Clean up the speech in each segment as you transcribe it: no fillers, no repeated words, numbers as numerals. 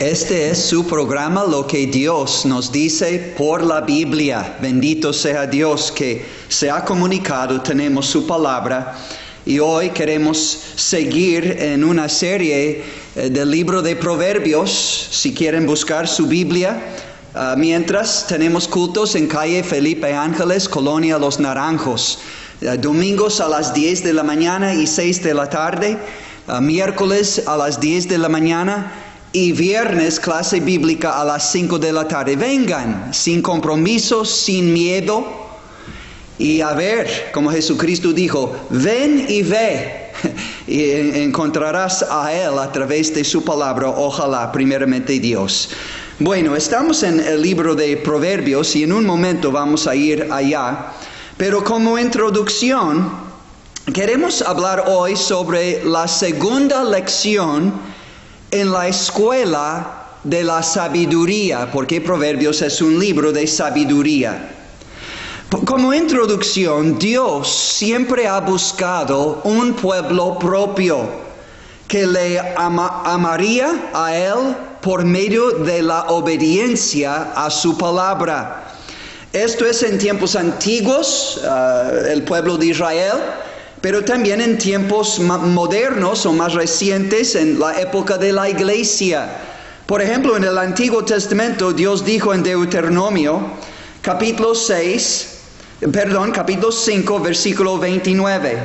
Este es su programa, Lo que Dios nos dice por la Biblia. Bendito sea Dios que se ha comunicado, tenemos su palabra. Y hoy queremos seguir en una serie del libro de Proverbios. Si quieren buscar su Biblia, mientras tenemos cultos en calle Felipe Ángeles, Colonia Los Naranjos. Domingos a las 10 de la mañana y 6 de la tarde. Miércoles a las 10 de la mañana. Y viernes clase bíblica a las 5 de la tarde. Vengan, sin compromiso, sin miedo. Y a ver, como Jesucristo dijo, ven y ve. Y encontrarás a Él a través de su palabra, ojalá, primeramente Dios. Bueno, estamos en el libro de Proverbios y en un momento vamos a ir allá. Pero como introducción, queremos hablar hoy sobre la segunda lección en la escuela de la sabiduría, porque Proverbios es un libro de sabiduría. Como introducción, Dios siempre ha buscado un pueblo propio que le amaría a Él por medio de la obediencia a su palabra. Esto es en tiempos antiguos, el pueblo de Israel, pero también en tiempos modernos o más recientes, en la época de la iglesia. Por ejemplo, en el Antiguo Testamento, Dios dijo en Deuteronomio, capítulo 5, versículo 29.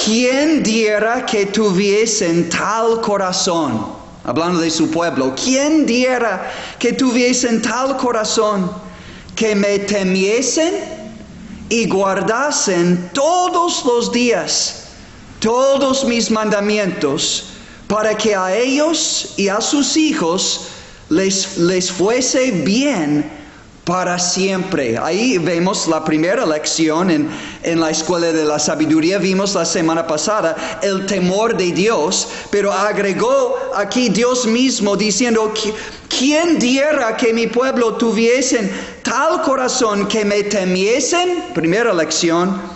¿Quién diera que tuviesen tal corazón? Hablando de su pueblo. ¿Quién diera que tuviesen tal corazón que me temiesen y guardasen todos los días todos mis mandamientos, para que a ellos y a sus hijos les fuese bien para siempre? Ahí vemos la primera lección en la escuela de la sabiduría. Vimos la semana pasada el temor de Dios, pero agregó aquí Dios mismo diciendo, ¿quién diera que mi pueblo tuviesen tal corazón que me temiesen? Primera lección.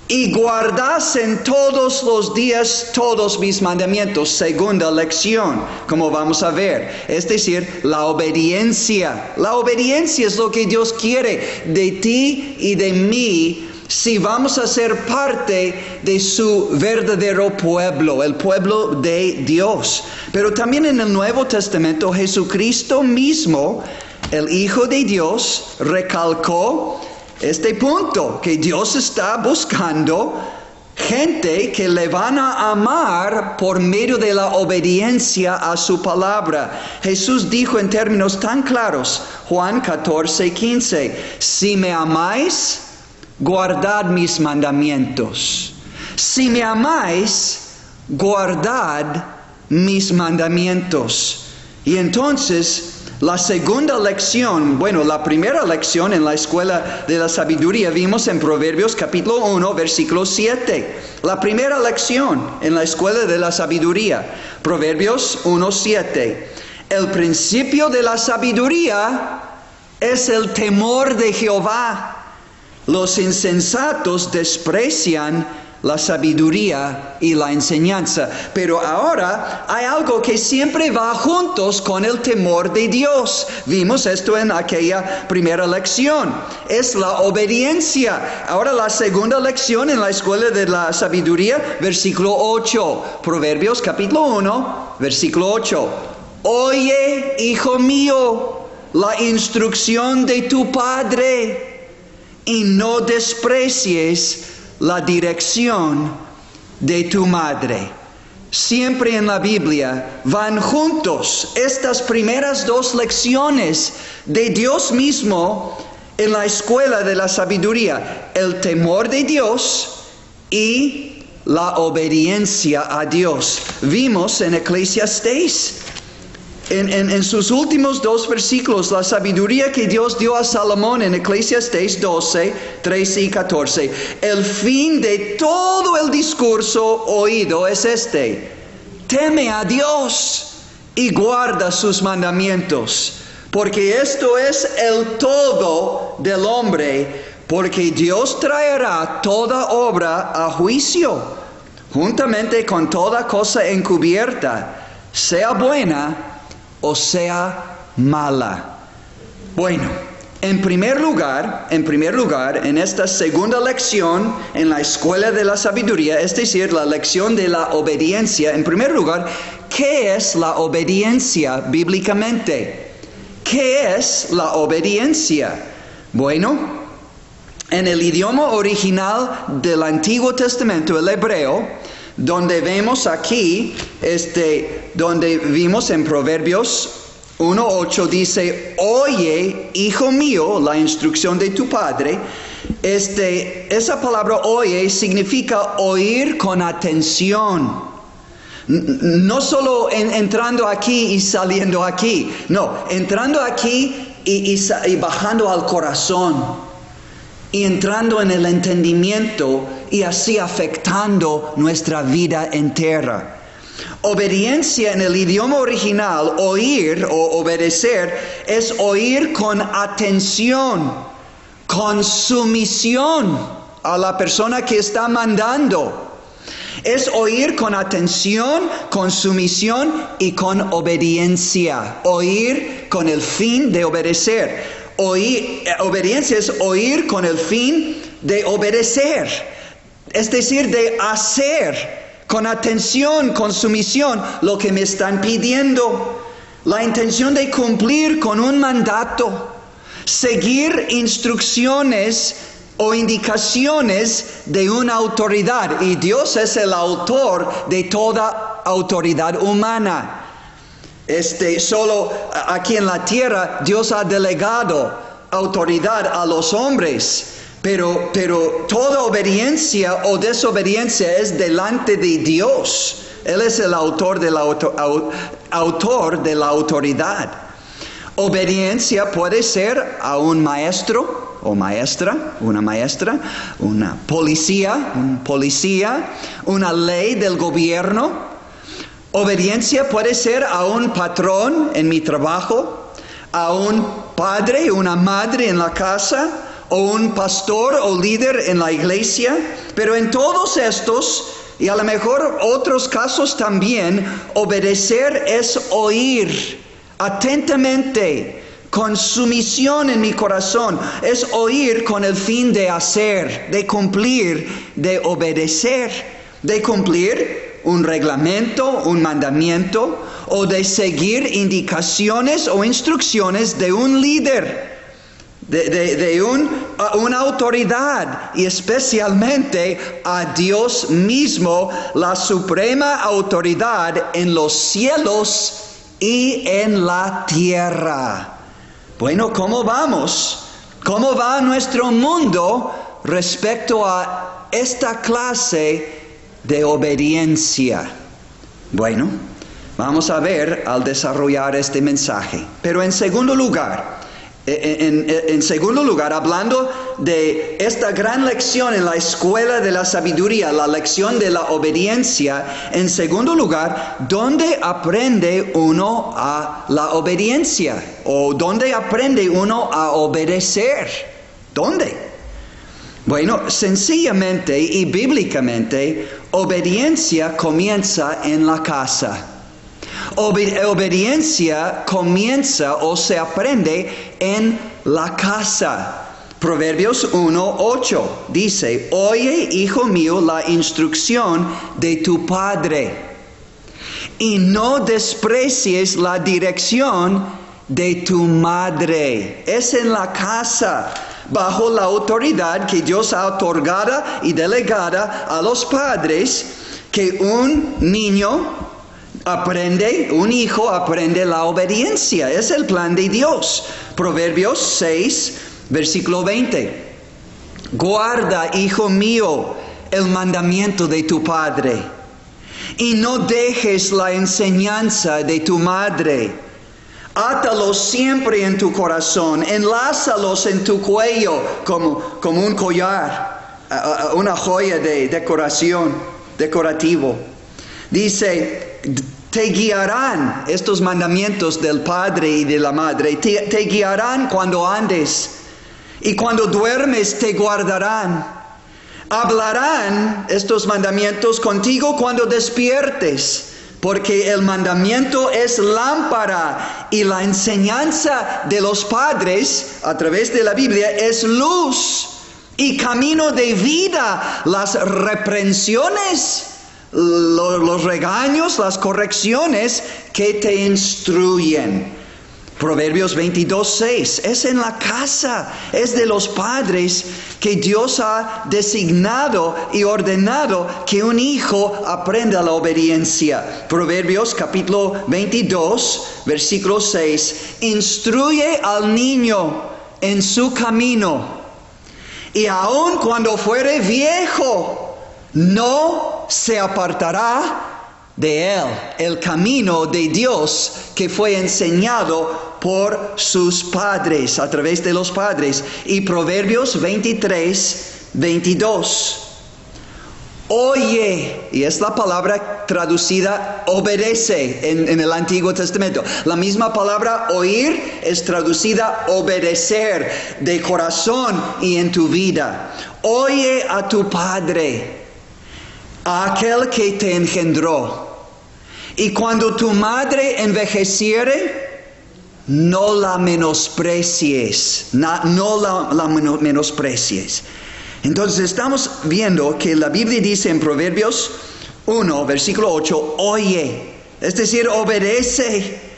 Y guardasen todos los días todos mis mandamientos. Segunda lección, como vamos a ver. Es decir, la obediencia. La obediencia es lo que Dios quiere de ti y de mí, si vamos a ser parte de su verdadero pueblo, el pueblo de Dios. Pero también en el Nuevo Testamento, Jesucristo mismo, el Hijo de Dios, recalcó este punto, que Dios está buscando gente que le van a amar por medio de la obediencia a su palabra. Jesús dijo en términos tan claros, Juan 14:15, si me amáis, guardad mis mandamientos. Si me amáis, guardad mis mandamientos. Y entonces, la segunda lección, la primera lección en la escuela de la sabiduría vimos en Proverbios capítulo 1, versículo 7. La primera lección en la escuela de la sabiduría, Proverbios 1, 7. El principio de la sabiduría es el temor de Jehová. Los insensatos desprecian la sabiduría y la enseñanza. Pero ahora hay algo que siempre va juntos con el temor de Dios. Vimos esto en aquella primera lección. Es la obediencia. Ahora la segunda lección en la escuela de la sabiduría, versículo 8. Proverbios capítulo 1, versículo 8. Oye, hijo mío, la instrucción de tu padre, y no desprecies la dirección de tu madre. Siempre en la Biblia van juntos estas primeras dos lecciones de Dios mismo en la escuela de la sabiduría. El temor de Dios y la obediencia a Dios. Vimos en Eclesiastés, en sus últimos dos versículos, la sabiduría que Dios dio a Salomón en Eclesiastés 12, 13 y 14. El fin de todo el discurso oído es este: teme a Dios y guarda sus mandamientos, porque esto es el todo del hombre, porque Dios traerá toda obra a juicio, juntamente con toda cosa encubierta, sea buena o sea mala. Bueno, en primer lugar, en esta segunda lección en la escuela de la sabiduría, es decir, la lección de la obediencia, en primer lugar, ¿qué es la obediencia bíblicamente? ¿Qué es la obediencia? Bueno, en el idioma original del Antiguo Testamento, el hebreo, donde vemos aquí, donde vimos en Proverbios 1:8 dice, oye, hijo mío, la instrucción de tu padre. Esa palabra oye significa oír con atención. No solo entrando aquí y saliendo aquí. No, entrando aquí y bajando al corazón. Y entrando en el entendimiento y así afectando nuestra vida entera. Obediencia en el idioma original, oír o obedecer, es oír con atención, con sumisión a la persona que está mandando. Es oír con atención, con sumisión y con obediencia. Oír con el fin de obedecer. Obediencia es oír con el fin de obedecer. Es decir, de hacer con atención, con sumisión, lo que me están pidiendo. La intención de cumplir con un mandato. Seguir instrucciones o indicaciones de una autoridad. Y Dios es el autor de toda autoridad humana. Solo aquí en la tierra Dios ha delegado autoridad a los hombres. Pero toda obediencia o desobediencia es delante de Dios. Él es el autor de la autoridad. Obediencia puede ser a un maestro o maestra, una policía, un policía, una ley del gobierno. Obediencia puede ser a un patrón en mi trabajo, a un padre, una madre en la casa, o un pastor o líder en la iglesia. Pero en todos estos, y a lo mejor otros casos también, obedecer es oír atentamente, con sumisión en mi corazón. Es oír con el fin de hacer, de cumplir, de obedecer, de cumplir un reglamento, un mandamiento, o de seguir indicaciones o instrucciones de un líder, de una autoridad, y especialmente a Dios mismo, la suprema autoridad en los cielos y en la tierra. Bueno, ¿cómo vamos? ¿Cómo va nuestro mundo respecto a esta clase de obediencia? Bueno, vamos a ver al desarrollar este mensaje. Pero en segundo lugar, hablando de esta gran lección en la escuela de la sabiduría, la lección de la obediencia, en segundo lugar, ¿dónde aprende uno a la obediencia? ¿O dónde aprende uno a obedecer? ¿Dónde? Bueno, sencillamente y bíblicamente, obediencia comienza en la casa. Obediencia comienza o se aprende en la casa. Proverbios 1:8 dice, oye, hijo mío, la instrucción de tu padre, y no desprecies la dirección de tu madre. Es en la casa, bajo la autoridad que Dios ha otorgado y delegada a los padres, que un niño un hijo aprende la obediencia. Es el plan de Dios. Proverbios 6, versículo 20. Guarda, hijo mío, el mandamiento de tu padre, y no dejes la enseñanza de tu madre. Átalos siempre en tu corazón, enlázalos en tu cuello como un collar, una joya de decorativo. Dice, te guiarán, estos mandamientos del padre y de la madre, te guiarán cuando andes, y cuando duermes te guardarán. Hablarán estos mandamientos contigo cuando despiertes. Porque el mandamiento es lámpara y la enseñanza de los padres a través de la Biblia es luz y camino de vida. Las reprensiones, los regaños, las correcciones que te instruyen. Proverbios 22:6, es en la casa, es de los padres que Dios ha designado y ordenado que un hijo aprenda la obediencia. Proverbios capítulo 22, versículo 6, instruye al niño en su camino, y aun cuando fuere viejo, no se apartará de él. El camino de Dios que fue enseñado por sus padres, a través de los padres. Y Proverbios 23:22. Oye, y es la palabra traducida obedece en el Antiguo Testamento. La misma palabra oír es traducida obedecer de corazón y en tu vida. Oye a tu padre, a aquel que te engendró. Y cuando tu madre envejeciere, no la menosprecies, no la menosprecies. Entonces estamos viendo que la Biblia dice en Proverbios 1, versículo 8, oye, es decir, obedece.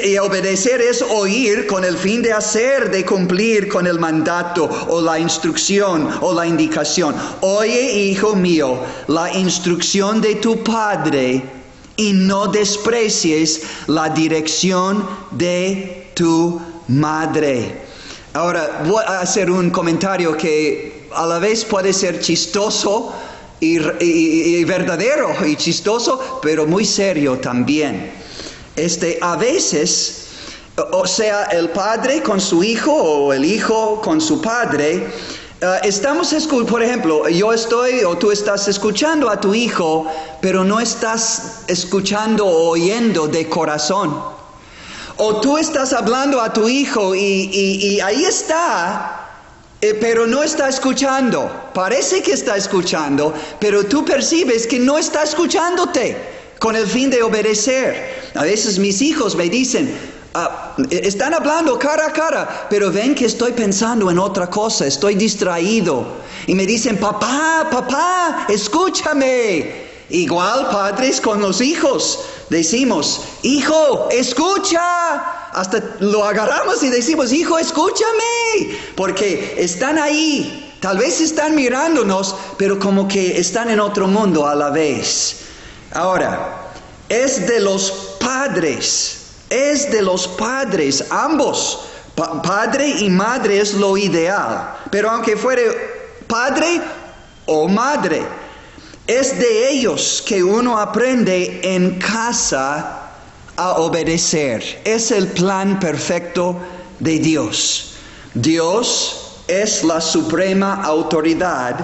Y obedecer es oír con el fin de hacer, de cumplir con el mandato o la instrucción o la indicación. Oye, hijo mío, la instrucción de tu padre y no desprecies la dirección de tu madre. Ahora voy a hacer un comentario que a la vez puede ser chistoso y verdadero y chistoso, pero muy serio también. A veces, o sea, el padre con su hijo o el hijo con su padre, por ejemplo, yo estoy o tú estás escuchando a tu hijo, pero no estás escuchando o oyendo de corazón. O tú estás hablando a tu hijo y ahí está, pero no está escuchando. Parece que está escuchando, pero tú percibes que no está escuchándote con el fin de obedecer. A veces mis hijos me dicen, están hablando cara a cara, pero ven que estoy pensando en otra cosa, estoy distraído. Y me dicen, papá, escúchame. Igual padres con los hijos, decimos, hijo, escucha. Hasta lo agarramos y decimos, hijo, escúchame. Porque están ahí, tal vez están mirándonos, pero como que están en otro mundo a la vez. Ahora, es de los padres, ambos, padre y madre es lo ideal, pero aunque fuere padre o madre, es de ellos que uno aprende en casa a obedecer. Es el plan perfecto de Dios. Dios es la suprema autoridad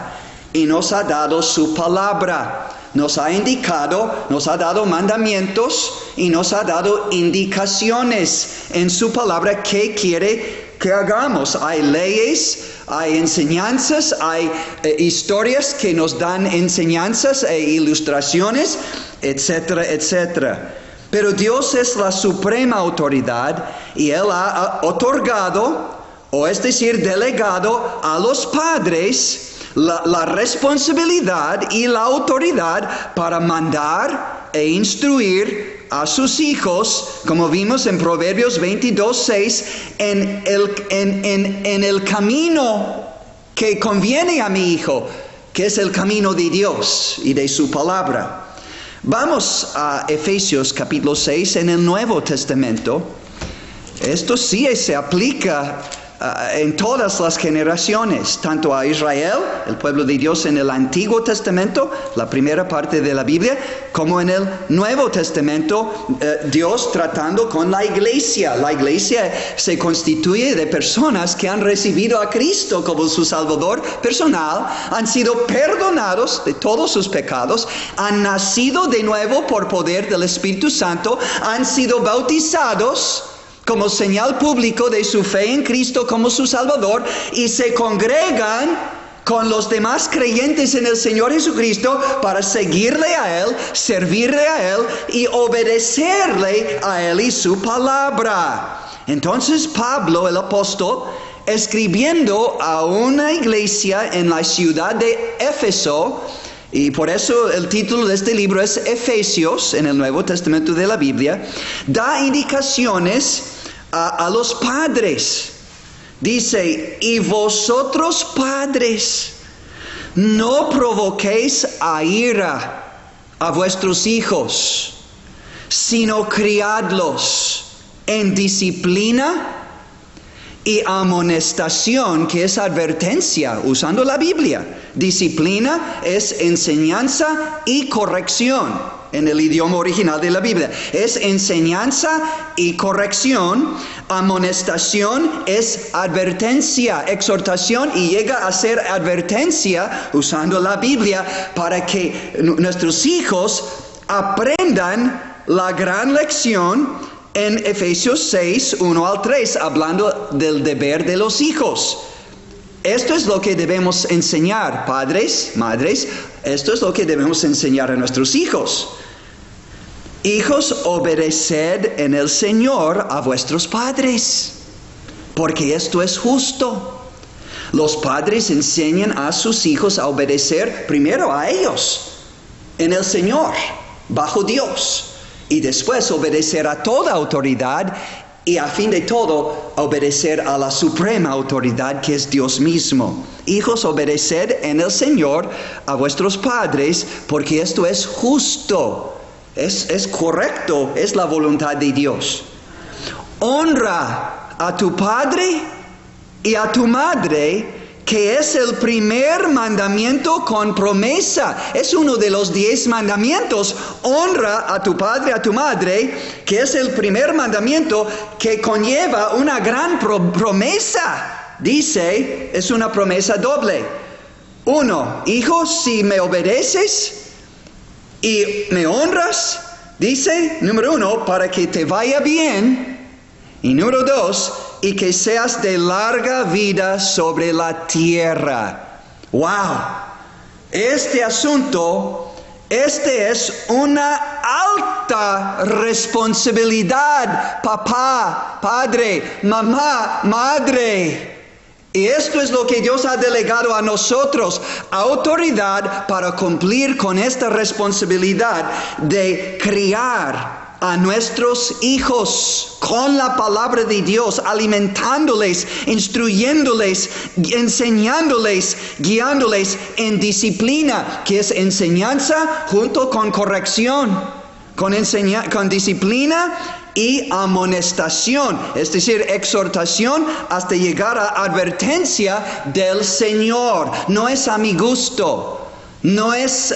y nos ha dado su palabra. Nos ha indicado, nos ha dado mandamientos y nos ha dado indicaciones en su palabra que quiere que hagamos. Hay leyes, hay enseñanzas, hay historias que nos dan enseñanzas e ilustraciones, etcétera, etcétera. Pero Dios es la suprema autoridad y Él ha otorgado, o es decir, delegado a los padres la responsabilidad y la autoridad para mandar e instruir a sus hijos, como vimos en Proverbios 22:6, en el camino que conviene a mi hijo, que es el camino de Dios y de su palabra. Vamos a Efesios capítulo 6 en el Nuevo Testamento. Esto sí se aplica en todas las generaciones, tanto a Israel, el pueblo de Dios en el Antiguo Testamento, la primera parte de la Biblia, como en el Nuevo Testamento, Dios tratando con la iglesia. La iglesia se constituye de personas que han recibido a Cristo como su Salvador personal, han sido perdonados de todos sus pecados, han nacido de nuevo por poder del Espíritu Santo, han sido bautizados como señal público de su fe en Cristo como su Salvador, y se congregan con los demás creyentes en el Señor Jesucristo para seguirle a Él, servirle a Él y obedecerle a Él y su palabra. Entonces Pablo, el apóstol, escribiendo a una iglesia en la ciudad de Éfeso, y por eso el título de este libro es Efesios, en el Nuevo Testamento de la Biblia, da indicaciones a los padres. Dice, y vosotros padres, no provoquéis a ira a vuestros hijos, sino criadlos en disciplina y amonestación, que es advertencia, usando la Biblia. Disciplina es enseñanza y corrección. En el idioma original de la Biblia es enseñanza y corrección. Amonestación es advertencia, exhortación, y llega a ser advertencia usando la Biblia para que nuestros hijos aprendan la gran lección en Efesios 6, 1 al 3, hablando del deber de los hijos. Esto es lo que debemos enseñar, padres, madres, esto es lo que debemos enseñar a nuestros hijos. Hijos, obedeced en el Señor a vuestros padres, porque esto es justo. Los padres enseñan a sus hijos a obedecer primero a ellos, en el Señor, bajo Dios, y después obedecer a toda autoridad, y a fin de todo, obedecer a la suprema autoridad que es Dios mismo. Hijos, obedeced en el Señor a vuestros padres, porque esto es justo, es correcto, es la voluntad de Dios. Honra a tu padre y a tu madre, que es el primer mandamiento con promesa. Es uno de los 10 mandamientos. Honra a tu padre, a tu madre, que es el primer mandamiento que conlleva una gran promesa. Dice, es una promesa doble. 1, hijo, si me obedeces y me honras, dice, número 1, para que te vaya bien. Y número 2, y que seas de larga vida sobre la tierra. ¡Wow! Este asunto, es una alta responsabilidad, papá, padre, mamá, madre. Y esto es lo que Dios ha delegado a nosotros, autoridad para cumplir con esta responsabilidad de criar a nuestros hijos con la palabra de Dios, alimentándoles, instruyéndoles, enseñándoles, guiándoles en disciplina, que es enseñanza junto con corrección, con disciplina y amonestación, es decir, exhortación hasta llegar a advertencia del Señor. No es a mi gusto. No es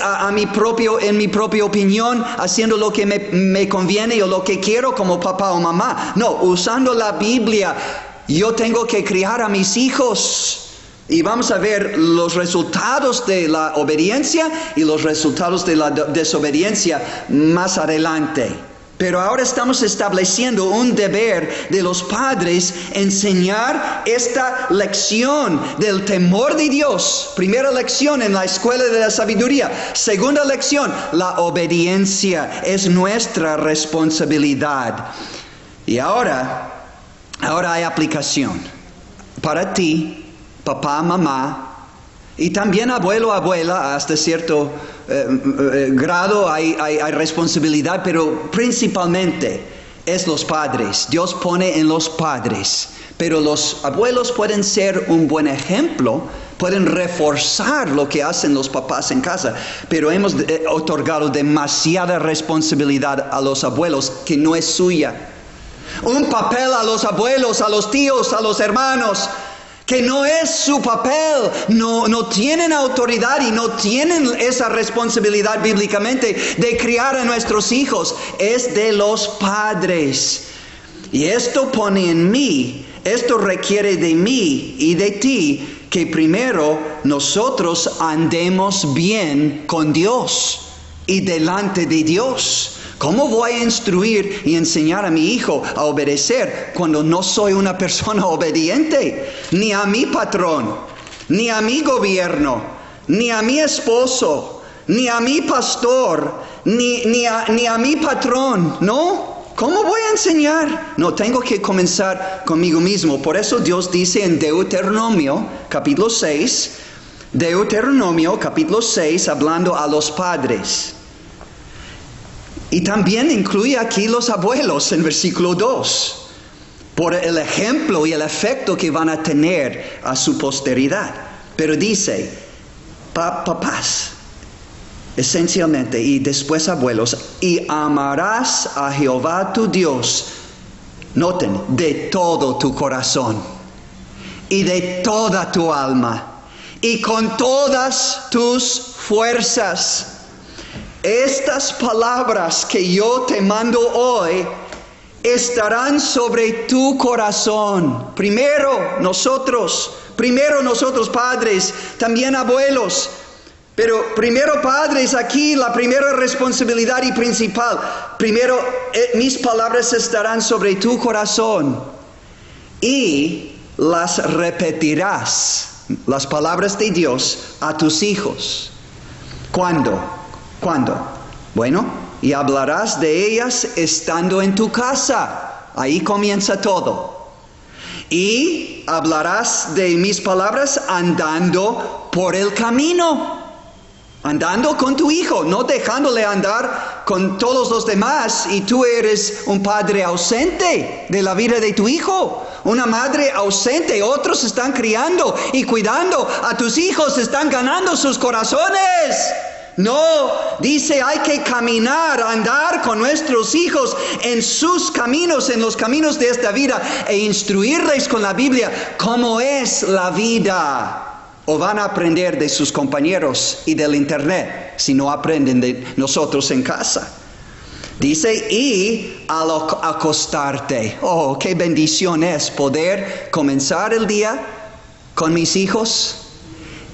en mi propia opinión, haciendo lo que me conviene o lo que quiero como papá o mamá. No, usando la Biblia, yo tengo que criar a mis hijos. Y vamos a ver los resultados de la obediencia y los resultados de la desobediencia más adelante. Pero ahora estamos estableciendo un deber de los padres, enseñar esta lección del temor de Dios. Primera lección en la escuela de la sabiduría. Segunda lección, la obediencia es nuestra responsabilidad. Y ahora hay aplicación para ti, papá, mamá, y también abuelo, abuela. Hasta cierto grado hay responsabilidad, pero principalmente es los padres. Dios pone en los padres, pero los abuelos pueden ser un buen ejemplo, pueden reforzar lo que hacen los papás en casa, pero hemos otorgado demasiada responsabilidad a los abuelos que no es suya. Un papel a los abuelos, a los tíos, a los hermanos, que no es su papel. No tienen autoridad y no tienen esa responsabilidad bíblicamente de criar a nuestros hijos. Es de los padres. Y esto pone en mí, esto requiere de mí y de ti, que primero nosotros andemos bien con Dios y delante de Dios. ¿Cómo voy a instruir y enseñar a mi hijo a obedecer cuando no soy una persona obediente? Ni a mi patrón, ni a mi gobierno, ni a mi esposo, ni a mi pastor, ni a mi patrón, ¿no? ¿Cómo voy a enseñar? No, tengo que comenzar conmigo mismo. Por eso Dios dice en Deuteronomio, capítulo 6, hablando a los padres. Y también incluye aquí los abuelos en versículo 2. Por el ejemplo y el efecto que van a tener a su posteridad. Pero dice, papás, esencialmente, y después abuelos, y amarás a Jehová tu Dios, noten, de todo tu corazón, y de toda tu alma, y con todas tus fuerzas. Estas palabras que yo te mando hoy, estarán sobre tu corazón. Primero nosotros padres, también abuelos. Pero primero padres, aquí la primera responsabilidad y principal. Primero, mis palabras estarán sobre tu corazón. Y las repetirás, las palabras de Dios, a tus hijos. ¿Cuándo? Bueno, y hablarás de ellas estando en tu casa. Ahí comienza todo. Y hablarás de mis palabras andando por el camino. Andando con tu hijo, no dejándole andar con todos los demás. Y tú eres un padre ausente de la vida de tu hijo. Una madre ausente. Otros están criando y cuidando a tus hijos. Están ganando sus corazones. No, dice hay que caminar, andar con nuestros hijos en sus caminos, en los caminos de esta vida, e instruirles con la Biblia cómo es la vida. O van a aprender de sus compañeros y del internet, si no aprenden de nosotros en casa. Dice, y al acostarte. Oh, qué bendición es poder comenzar el día con mis hijos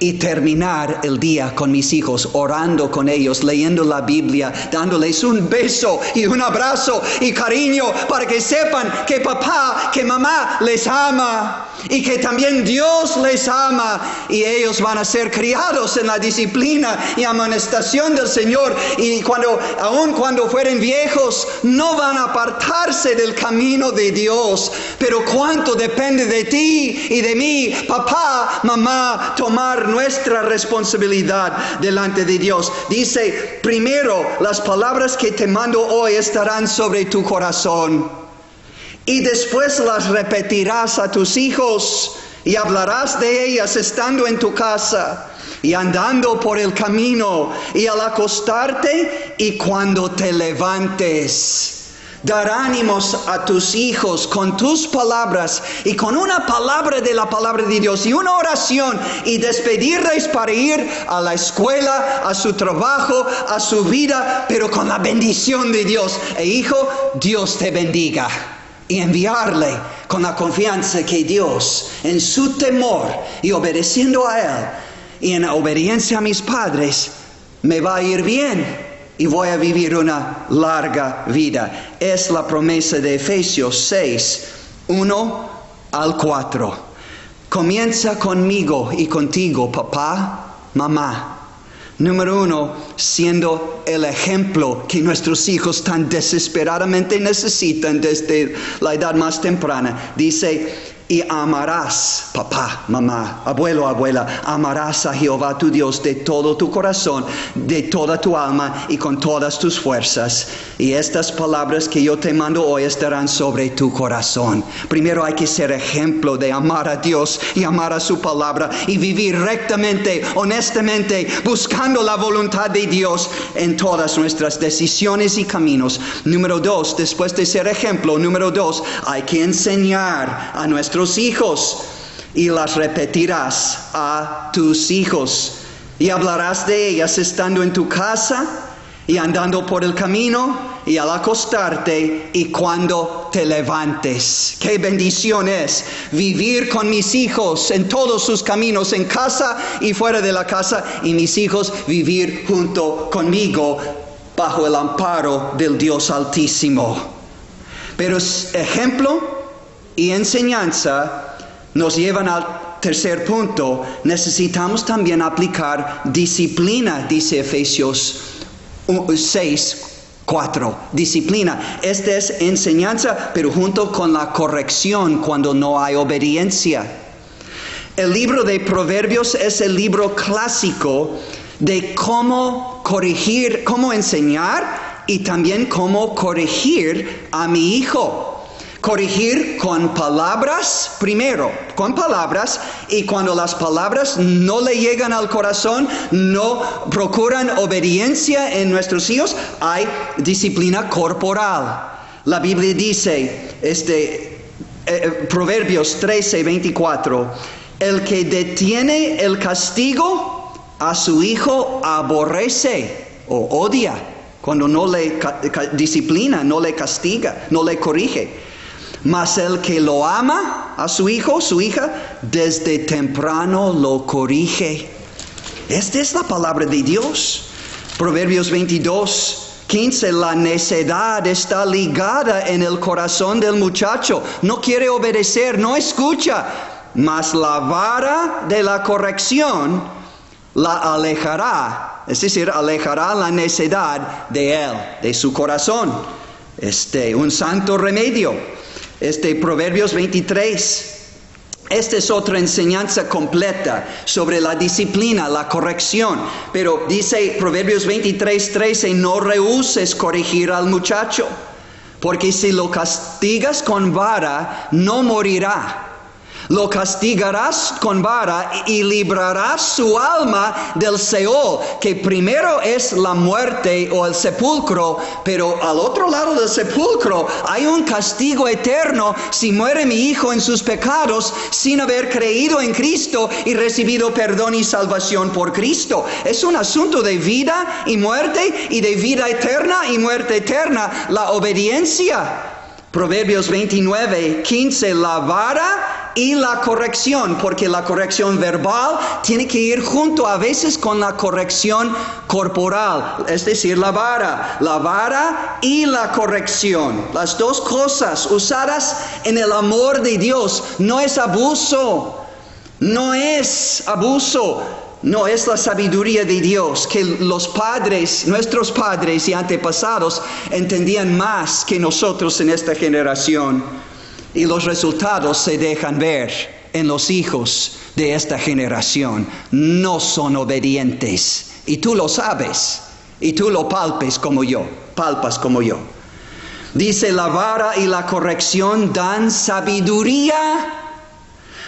y terminar el día con mis hijos, orando con ellos, leyendo la Biblia, dándoles un beso y un abrazo y cariño para que sepan que papá, que mamá les ama y que también Dios les ama, y ellos van a ser criados en la disciplina y amonestación del Señor, y aun cuando fueren viejos no van a apartarse del camino de Dios. Pero cuánto depende de ti y de mí, papá, mamá, tomar nuestra responsabilidad delante de Dios. Dice, primero, las palabras que te mando hoy estarán sobre tu corazón. Y después las repetirás a tus hijos y hablarás de ellas estando en tu casa y andando por el camino y al acostarte y cuando te levantes. Dar ánimos a tus hijos con tus palabras y con una palabra de la palabra de Dios y una oración, y despedirles para ir a la escuela, a su trabajo, a su vida, pero con la bendición de Dios. Hijo, Dios te bendiga. Y enviarle con la confianza que Dios, en su temor y obedeciendo a Él y en obediencia a mis padres, me va a ir bien y voy a vivir una larga vida. Es la promesa de Efesios 6, 1 al 4. Comienza conmigo y contigo, papá, mamá. Número 1, siendo el ejemplo que nuestros hijos tan desesperadamente necesitan desde la edad más temprana. Dice, y amarás, papá, mamá, abuelo, abuela, amarás a Jehová tu Dios de todo tu corazón, de toda tu alma y con todas tus fuerzas. Y estas palabras que yo te mando hoy estarán sobre tu corazón. Primero hay que ser ejemplo de amar a Dios y amar a su palabra y vivir rectamente, honestamente, buscando la voluntad de Dios en todas nuestras decisiones y caminos. Número 2, después de ser ejemplo, número 2, hay que enseñar a nuestros hijos y las repetirás a tus hijos y hablarás de ellas estando en tu casa y andando por el camino y al acostarte y cuando te levantes. Qué bendición es vivir con mis hijos en todos sus caminos, en casa y fuera de la casa, y mis hijos vivir junto conmigo bajo el amparo del Dios Altísimo. Pero ejemplo y enseñanza nos llevan tercer punto, necesitamos también aplicar disciplina, dice Efesios 6:4. Disciplina. Esta es enseñanza, pero junto con la corrección cuando no hay obediencia. El libro de Proverbios es el libro clásico de cómo corregir, cómo enseñar y también cómo corregir a mi hijo. Corregir con palabras, primero, con palabras, y cuando las palabras no le llegan al corazón, no procuran obediencia en nuestros hijos, hay disciplina corporal. La Biblia dice, Proverbios 13:24, el que detiene el castigo a su hijo aborrece o odia, cuando no le disciplina, no le castiga, no le corrige. Mas el que lo ama a su hijo, su hija, desde temprano lo corrige. Esta es la palabra de Dios. Proverbios 22:15, la necedad está ligada en el corazón del muchacho. No quiere obedecer, no escucha. Mas la vara de la corrección la alejará. Es decir, alejará la necedad de él, de su corazón. Un santo remedio. Proverbios 23. Esta es otra enseñanza completa sobre la disciplina, la corrección. Pero dice Proverbios 23:13, no rehuses corregir al muchacho, porque si lo castigas con vara, no morirá. Lo castigarás con vara y librarás su alma del Seol, que primero es la muerte o el sepulcro, pero al otro lado del sepulcro hay un castigo eterno si muere mi hijo en sus pecados sin haber creído en Cristo y recibido perdón y salvación por Cristo. Es un asunto de vida y muerte, y de vida eterna y muerte eterna, la obediencia. Proverbios 29:15, la vara y la corrección, porque la corrección verbal tiene que ir junto a veces con la corrección corporal, es decir, la vara y la corrección, las dos cosas usadas en el amor de Dios. No es abuso, no es la sabiduría de Dios, que los padres, nuestros padres y antepasados entendían más que nosotros en esta generación. Y los resultados se dejan ver en los hijos de esta generación. No son obedientes. Y tú lo sabes. Y tú lo palpas como yo. Dice, la vara y la corrección dan sabiduría,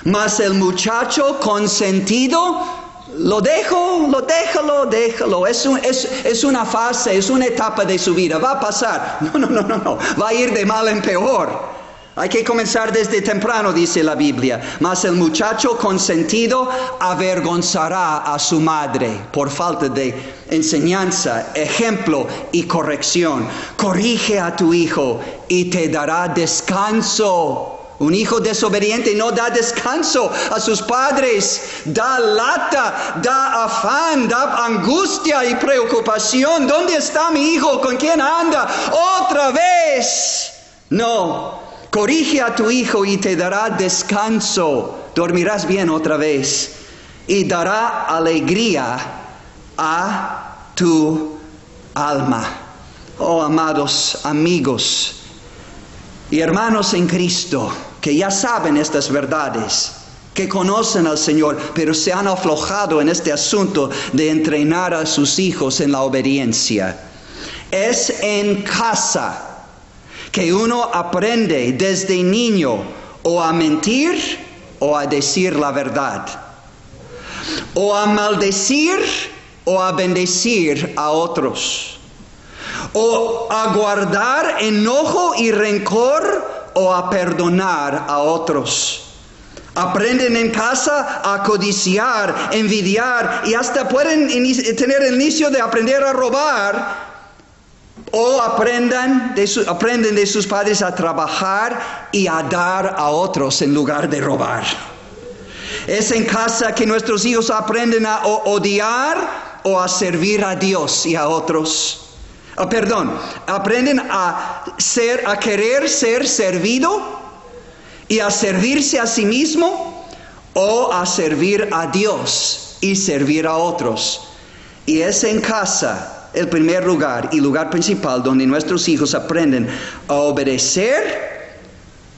mas el muchacho consentido déjalo. Es una fase, es una etapa de su vida. Va a pasar. No. Va a ir de mal en peor. Hay que comenzar desde temprano, dice la Biblia. Mas el muchacho consentido avergonzará a su madre por falta de enseñanza, ejemplo y corrección. Corrige a tu hijo y te dará descanso. Un hijo desobediente no da descanso a sus padres, da lata, da afán, da angustia y preocupación. ¿Dónde está mi hijo? ¿Con quién anda? ¡Otra vez! No, corrige a tu hijo y te dará descanso. Dormirás bien otra vez y dará alegría a tu alma. Oh, amados amigos y hermanos en Cristo, que ya saben estas verdades, que conocen al Señor, pero se han aflojado en este asunto de entrenar a sus hijos en la obediencia. Es en casa que uno aprende desde niño o a mentir o a decir la verdad, o a maldecir o a bendecir a otros, o a guardar enojo y rencor o a perdonar a otros. Aprenden en casa a codiciar, envidiar y hasta pueden tener el inicio de aprender a robar, o aprenden de sus padres a trabajar y a dar a otros en lugar de robar. Es en casa que nuestros hijos aprenden a odiar o a servir a Dios y a otros. Aprenden a querer ser servido y a servirse a sí mismo, o a servir a Dios y servir a otros. Y es en casa el primer lugar y lugar principal donde nuestros hijos aprenden a obedecer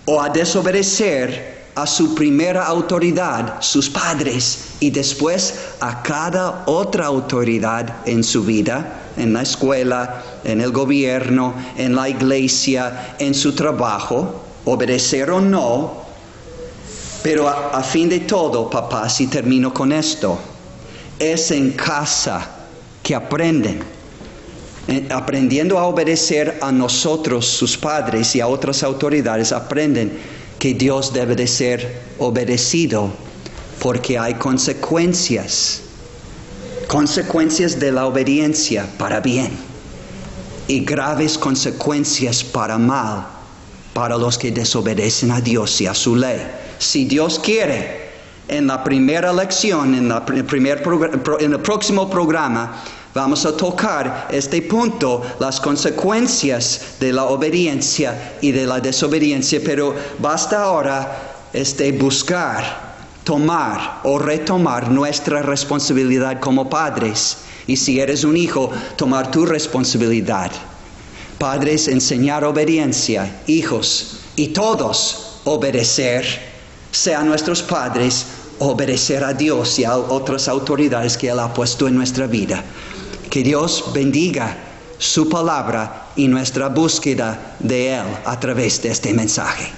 o a desobedecer a su primera autoridad, sus padres, y después a cada otra autoridad en su vida, en la escuela, en el gobierno, en la iglesia, en su trabajo, obedecer o no. Pero a fin de todo, papás, y termino con esto, es en casa que aprenden. Aprendiendo a obedecer a nosotros, sus padres, y a otras autoridades, aprenden que Dios debe de ser obedecido porque hay consecuencias de la obediencia para bien y graves consecuencias para mal para los que desobedecen a Dios y a su ley. Si Dios quiere, en la primera lección, en el próximo programa, vamos a tocar este punto, las consecuencias de la obediencia y de la desobediencia, pero basta ahora buscar, tomar o retomar nuestra responsabilidad como padres. Y si eres un hijo, tomar tu responsabilidad. Padres, enseñar obediencia, hijos, y todos obedecer, sean nuestros padres, obedecer a Dios y a otras autoridades que Él ha puesto en nuestra vida. Que Dios bendiga su palabra y nuestra búsqueda de Él a través de este mensaje.